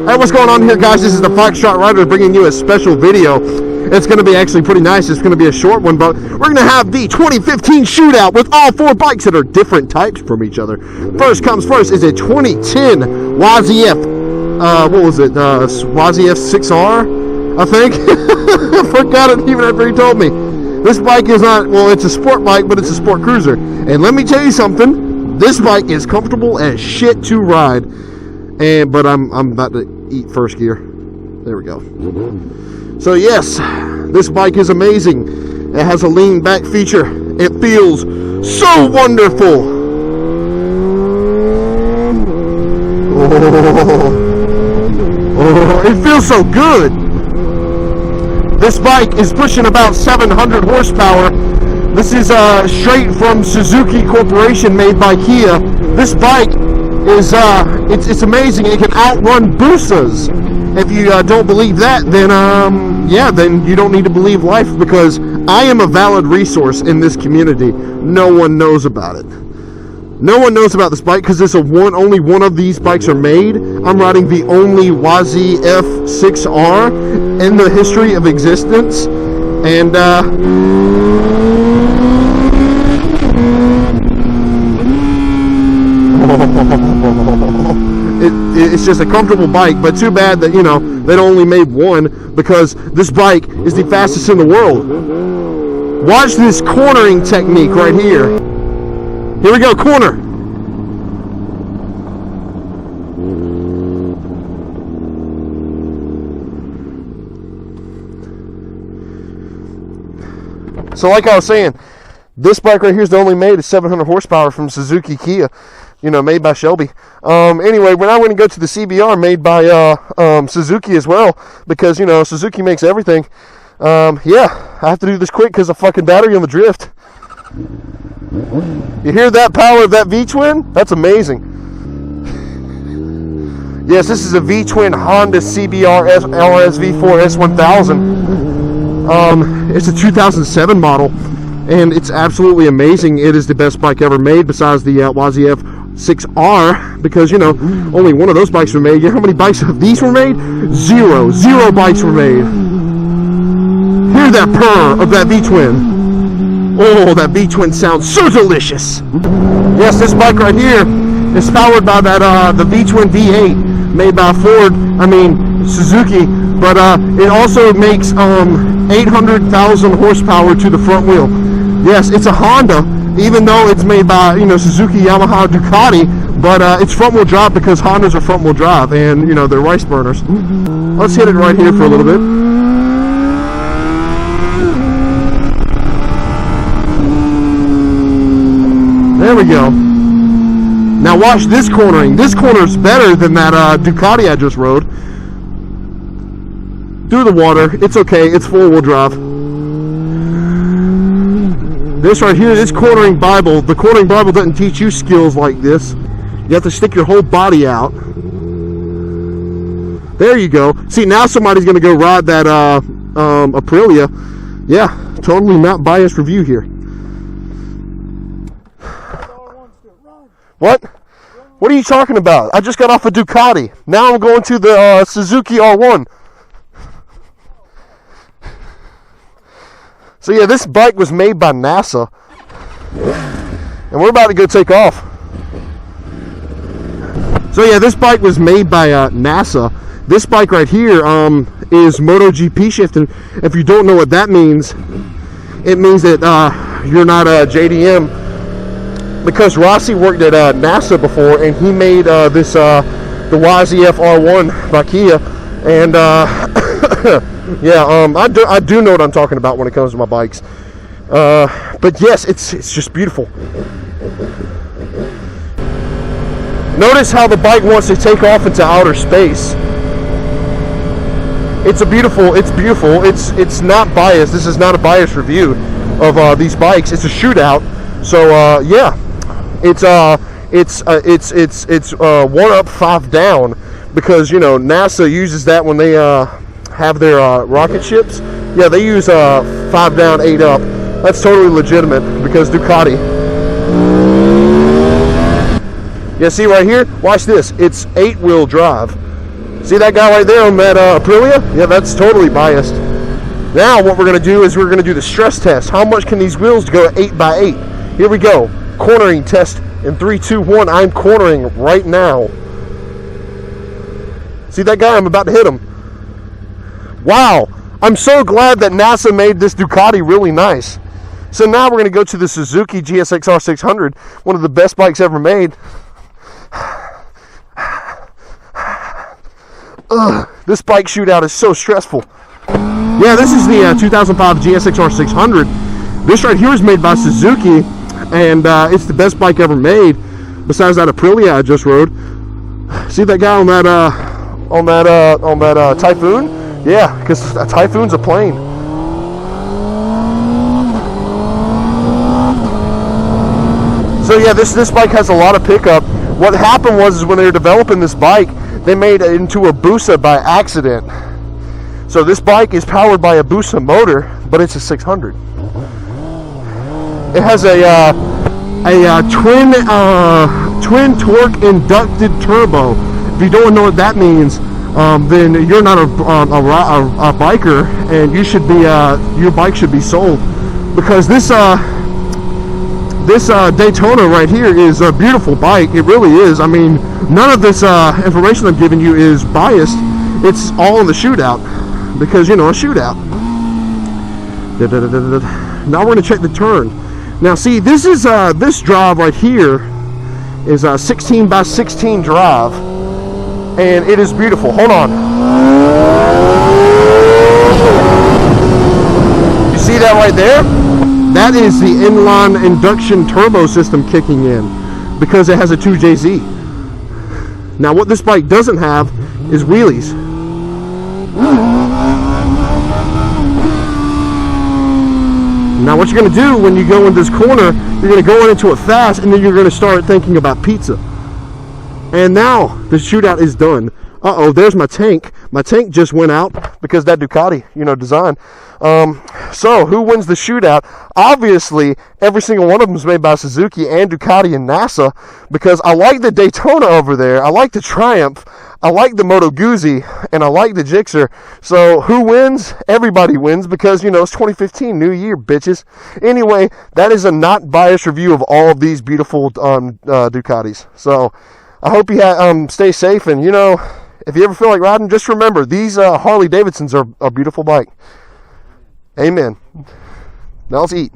Hey, what's going on here, guys? This is the Foxtrot Rider bringing you a special video. It's going to be actually pretty nice. It's going to be a short one, but we're going to have the 2015 Shootout with all four bikes that are different types from each other. First comes first is a 2010 YZF, what was it, YZF 6R, I think? I forgot it even after he told me. This bike is not, well, it's a sport bike, but it's a sport cruiser. And let me tell you something, this bike is comfortable as shit to ride. But I'm about to eat first gear. There we go. So yes, this bike is amazing. It has a lean back feature. It feels so wonderful. Oh, it feels so good. This bike is pushing about 700 horsepower. This is straight from Suzuki Corporation, made by Kia. This bike is it's amazing. It can outrun Busas. If you don't believe that, then yeah, then you don't need to believe life, because I am a valid resource in this community. No one knows about it. No one knows about this bike because it's only one of these bikes are made. I'm riding the only YZF 6R in the history of existence, and it's just a comfortable bike, but too bad that, you know, they only made one, because this bike is the fastest in the world. Watch this cornering technique right here. Here we go, corner. So like I was saying, this bike right here is the only made. It's 700 horsepower from Suzuki Kia, you know, made by Shelby. Anyway, when I went and go to the CBR, made by Suzuki as well, because, you know, Suzuki makes everything. Yeah, I have to do this quick because the fucking battery on the drift. You hear that power of that V-twin? That's amazing. Yes, this is a V-twin Honda CBR RSV4 S1000. It's a 2007 model, and it's absolutely amazing. It is the best bike ever made, besides the YZF 6R, because, you know, only one of those bikes were made. You know how many bikes of these were made? Zero bikes were made. Hear that purr of that V-twin. Oh, that V-twin sounds so delicious. Yes, this bike right here is powered by that the V-twin V8 made by Suzuki, but it also makes 800,000 horsepower to the front wheel. Yes, it's a Honda, even though it's made by, you know, Suzuki, Yamaha, Ducati, but it's front wheel drive, because Hondas are front wheel drive, and, you know, they're rice burners. Let's hit it right here for a little bit. There we go. Now watch this cornering. This corner's better than that Ducati I just rode. Through the water. It's okay. It's four-wheel drive. This right here, this cornering Bible. The cornering Bible doesn't teach you skills like this. You have to stick your whole body out. There you go. See, now somebody's going to go ride that Aprilia. Yeah, totally not biased review here. What? What are you talking about? I just got off a Ducati. Now I'm going to the Suzuki R1. So yeah, this bike was made by NASA. And we're about to go take off. So yeah, this bike was made by NASA. This bike right here is MotoGP shifting. If you don't know what that means, it means that you're not a JDM. Because Rossi worked at NASA before, and he made the YZF R1 by Kia, and yeah, I do know what I'm talking about when it comes to my bikes. But yes, it's just beautiful. Notice how the bike wants to take off into outer space. It's beautiful. It's not biased. This is not a biased review of these bikes. It's a shootout. So yeah. It's 1 up, 5 down, because, you know, NASA uses that when they have their rocket ships. Yeah, they use 5 down, 8 up. That's totally legitimate, because Ducati. Yeah, see right here? Watch this. It's 8-wheel drive. See that guy right there on that Aprilia? Yeah, that's totally biased. Now what we're going to do is we're going to do the stress test. How much can these wheels go 8x8? Here we go. Cornering test in 3, 2, 1. I'm cornering right now. See that guy? I'm about to hit him. Wow. I'm so glad that NASA made this Ducati really nice. So now we're going to go to the Suzuki GSXR600, one of the best bikes ever made. This bike shootout is so stressful. Yeah, this is the 2005 GSXR600. This right here is made by Suzuki, and it's the best bike ever made, besides that Aprilia I just rode. See that guy on that Typhoon? Yeah, because a Typhoon's a plane. So yeah, this bike has a lot of pickup. What happened was when they were developing this bike, they made it into a Busa by accident. So this bike is powered by a Busa motor, but it's a 600. It has a twin torque inducted turbo. If you don't know what that means, then you're not a biker, and you should be your bike should be sold, because this Daytona right here is a beautiful bike. It really is. I mean, none of this information I'm giving you is biased. It's all in the shootout, because, you know, a shootout. Now we're going to check the turn. Now see, this is this drive right here is a 16x16 drive, and it is beautiful. Hold on. You see that right there? That is the inline induction turbo system kicking in, because it has a 2JZ. Now what this bike doesn't have is wheelies. Now what you're going to do when you go in this corner, you're going to go into it fast, and then you're going to start thinking about pizza. And now the shootout is done. Uh-oh, there's my tank. My tank just went out because that Ducati, you know, design. So who wins the shootout? Obviously, every single one of them is made by Suzuki and Ducati and NASA, because I like the Daytona over there. I like the Triumph. I like the Moto Guzzi, and I like the Gixxer. So who wins? Everybody wins, because, you know, it's 2015, new year, bitches. Anyway, that is a not biased review of all of these beautiful Ducatis. So I hope you stay safe, and, you know, if you ever feel like riding, just remember, these Harley Davidsons are a beautiful bike. Amen. Now let's eat.